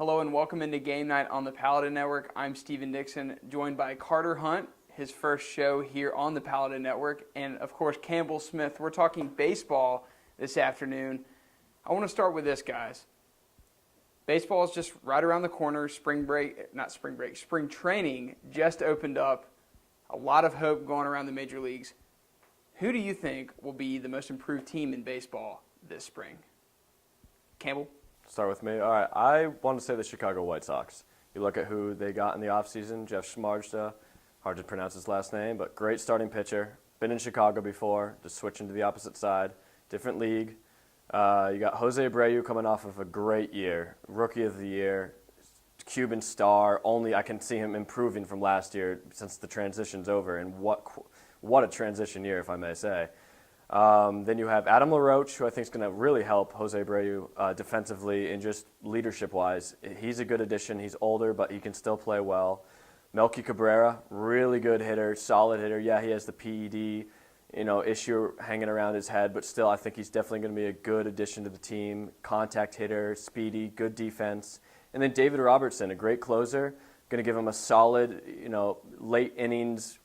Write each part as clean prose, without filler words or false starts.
Hello and welcome into Game Night on the Paladin Network. I'm Steven Dixon, joined by Carter Hunt, his first show here on the Paladin Network, and of course Campbell Smith. We're talking baseball this afternoon. I want to start with this, guys. Baseball is just right around the corner. Spring training just opened up. A lot of hope going around the major leagues. Who do you think will be the most improved team in baseball this spring? Campbell? Start with me. All right, I want to say the Chicago White Sox. You look at who they got in the offseason, Jeff Samardzija, hard to pronounce his last name, but great starting pitcher. Been in Chicago before, just switching to the opposite side. Different league. You got Jose Abreu coming off of a great year, Rookie of the Year, Cuban star. Only I can see him improving from last year since the transition's over, and what a transition year, if I may say. Then you have Adam LaRoche, who I think is going to really help Jose Abreu defensively and just leadership-wise. He's a good addition. He's older, but he can still play well. Melky Cabrera, really good hitter, solid hitter. Yeah, he has the PED, issue hanging around his head, but still I think he's definitely going to be a good addition to the team. Contact hitter, speedy, good defense. And then David Robertson, a great closer, going to give him a solid, late innings,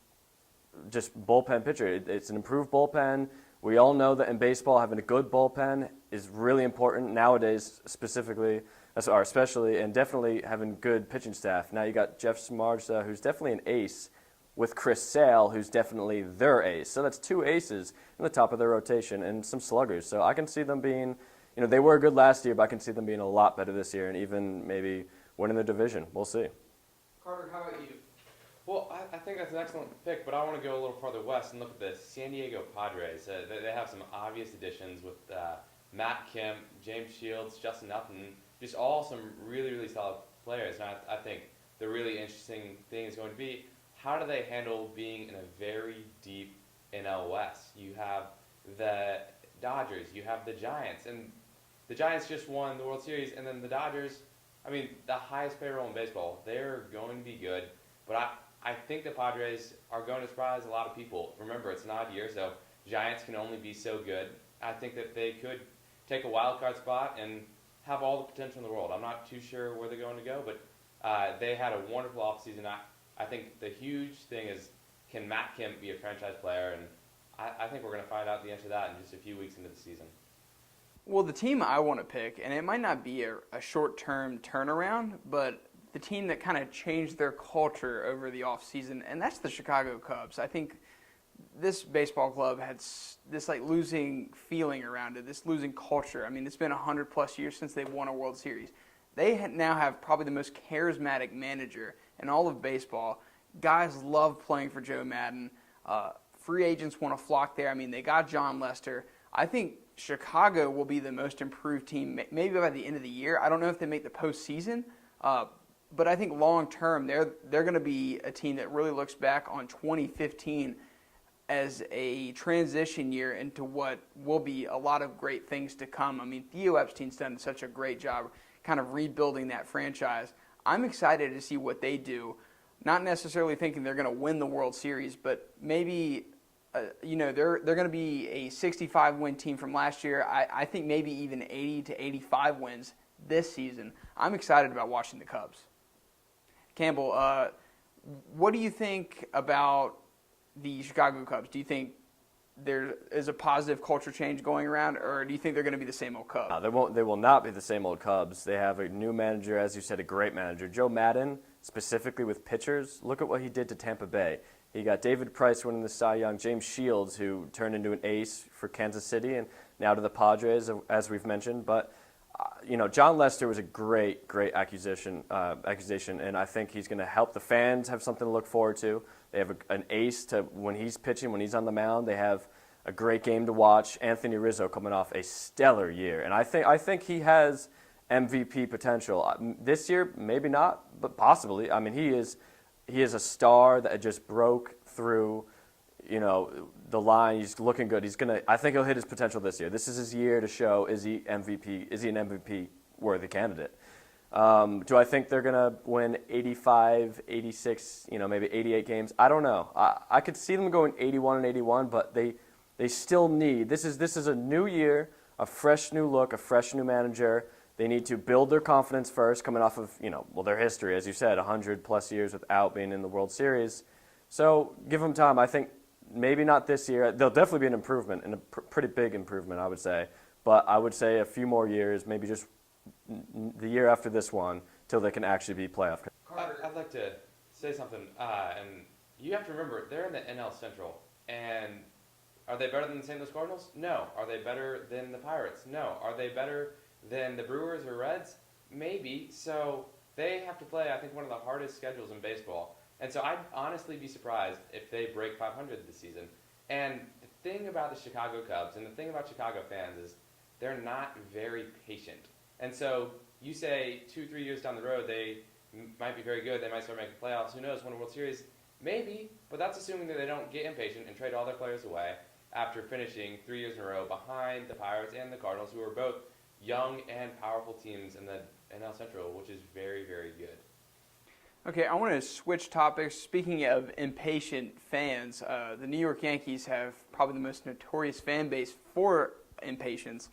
just bullpen pitcher. It's an improved bullpen. We all know that in baseball, having a good bullpen is really important nowadays, especially, and definitely having good pitching staff. Now you got Jeff Samardzija, who's definitely an ace, with Chris Sale, who's definitely their ace. So that's two aces in the top of their rotation and some sluggers. So I can see them being, they were good last year, but I can see them being a lot better this year and even maybe winning the division. We'll see. Carter, how about you? Well, I think that's an excellent pick, but I want to go a little farther west and look at the San Diego Padres. They have some obvious additions with Matt Kemp, James Shields, Justin Upton, just all some really, really solid players. And I think the really interesting thing is going to be, how do they handle being in a very deep NL West? You have the Dodgers, you have the Giants, and the Giants just won the World Series, and then the Dodgers, the highest payroll in baseball, they're going to be good, but I think the Padres are going to surprise a lot of people. Remember, it's an odd year, so Giants can only be so good. I think that they could take a wild card spot and have all the potential in the world. I'm not too sure where they're going to go, but they had a wonderful offseason. I think the huge thing is, can Matt Kemp be a franchise player? And I think we're going to find out the answer to that in just a few weeks into the season. Well, the team I want to pick, and it might not be a short-term turnaround, but the team that kind of changed their culture over the offseason, and that's the Chicago Cubs. I think this baseball club had this losing feeling around it, this losing culture. It's been 100-plus years since they've won a World Series. They now have probably the most charismatic manager in all of baseball. Guys love playing for Joe Madden. Free agents want to flock there. They got John Lester. I think Chicago will be the most improved team maybe by the end of the year. I don't know if they make the postseason, but I think long term, they're going to be a team that really looks back on 2015 as a transition year into what will be a lot of great things to come. Theo Epstein's done such a great job kind of rebuilding that franchise. I'm excited to see what they do, not necessarily thinking they're going to win the World Series, but maybe they're going to be a 65-win team from last year. I think maybe even 80 to 85 wins this season. I'm excited about watching the Cubs. Campbell, what do you think about the Chicago Cubs? Do you think there is a positive culture change going around, or do you think they're going to be the same old Cubs? They will not be the same old Cubs. They have a new manager, as you said, a great manager. Joe Madden, specifically with pitchers, look at what he did to Tampa Bay. He got David Price winning the Cy Young, James Shields, who turned into an ace for Kansas City, and now to the Padres, as we've mentioned. But John Lester was a great accusation, and I think he's going to help the fans have something to look forward to. They have an ace to when he's pitching, when he's on the mound. They have a great game to watch. Anthony Rizzo coming off a stellar year, and I think he has MVP potential. This year, maybe not, but possibly. He is a star that just broke through, the line. He's looking good. I think he'll hit his potential this year. This is his year to show, is he an MVP worthy candidate? Do I think they're going to win 85, 86, maybe 88 games? I don't know. I could see them going 81 and 81, but they still need, this is a new year, a fresh new look, a fresh new manager. They need to build their confidence first, coming off of, their history, as you said, 100-plus years without being in the World Series. So give them time. I think maybe not this year. There'll definitely be an improvement, and a pretty big improvement, I would say. But I would say a few more years, maybe just the year after this one, till they can actually be playoff. I'd like to say something, and you have to remember, they're in the NL Central, and are they better than the St. Louis Cardinals? No. Are they better than the Pirates? No. Are they better than the Brewers or Reds? Maybe. So they have to play, I think, one of the hardest schedules in baseball. And so I'd honestly be surprised if they break 500 this season. And the thing about the Chicago Cubs and the thing about Chicago fans is they're not very patient. And so you say 2-3 years down the road they might be very good, they might start making playoffs, who knows, win a World Series, maybe, but that's assuming that they don't get impatient and trade all their players away after finishing 3 years in a row behind the Pirates and the Cardinals, who are both young and powerful teams in the NL Central, which is very, very good. Okay, I want to switch topics. Speaking of impatient fans, the New York Yankees have probably the most notorious fan base for impatience.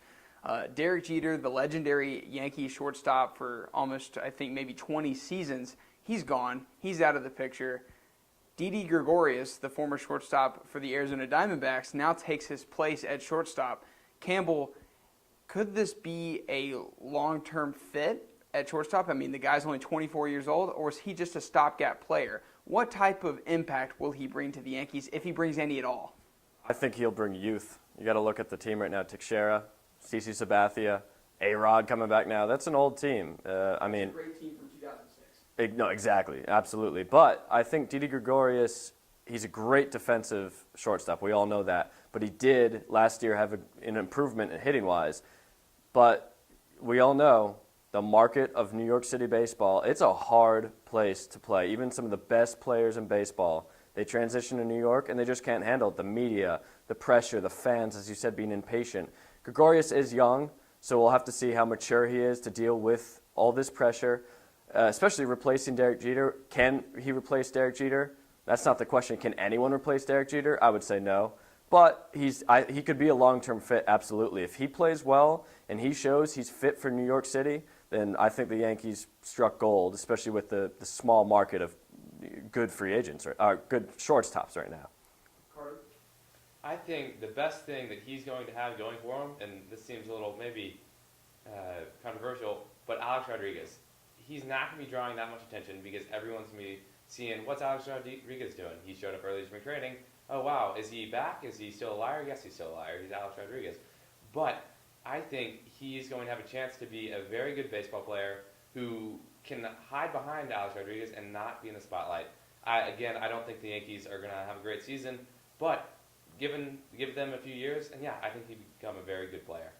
Derek Jeter, the legendary Yankee shortstop for almost, I think, maybe 20 seasons, he's gone. He's out of the picture. Didi Gregorius, the former shortstop for the Arizona Diamondbacks, now takes his place at shortstop. Campbell, could this be a long-term fit at shortstop? I mean, the guy's only 24 years old, or is he just a stopgap player? What type of impact will he bring to the Yankees, if he brings any at all? I think he'll bring youth. You got to look at the team right now. Teixeira, CC Sabathia, A-Rod coming back now. That's an old team. It's a great team from 2006. No, exactly. Absolutely. But I think Didi Gregorius, he's a great defensive shortstop. We all know that. But he did last year have an improvement in hitting-wise. But we all know the market of New York City baseball, it's a hard place to play. Even some of the best players in baseball, they transition to New York and they just can't handle it. The media, the pressure, the fans, as you said, being impatient. Gregorius is young, so we'll have to see how mature he is to deal with all this pressure, especially replacing Derek Jeter. Can he replace Derek Jeter? That's not the question. Can anyone replace Derek Jeter? I would say no. But he could be a long-term fit, absolutely. If he plays well and he shows he's fit for New York City, then I think the Yankees struck gold, especially with the small market of good free agents, or good shortstops right now. I think the best thing that he's going to have going for him, and this seems a little maybe controversial, but Alex Rodriguez. He's not going to be drawing that much attention because everyone's going to be seeing, what's Alex Rodriguez doing? He showed up early in spring training. Oh, wow, is he back? Is he still a liar? Yes, he's still a liar. He's Alex Rodriguez. But I think he's going to have a chance to be a very good baseball player who can hide behind Alex Rodriguez and not be in the spotlight. I don't think the Yankees are going to have a great season, but give them a few years, and yeah, I think he'd become a very good player.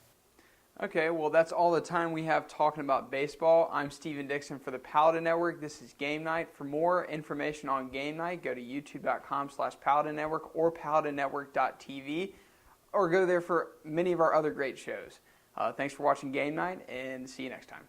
Okay, well, that's all the time we have talking about baseball. I'm Steven Dixon for the Paladin Network. This is Game Night. For more information on Game Night, go to youtube.com/Paladin Network or paladinnetwork.tv, or go there for many of our other great shows. Thanks for watching Game Night, and see you next time.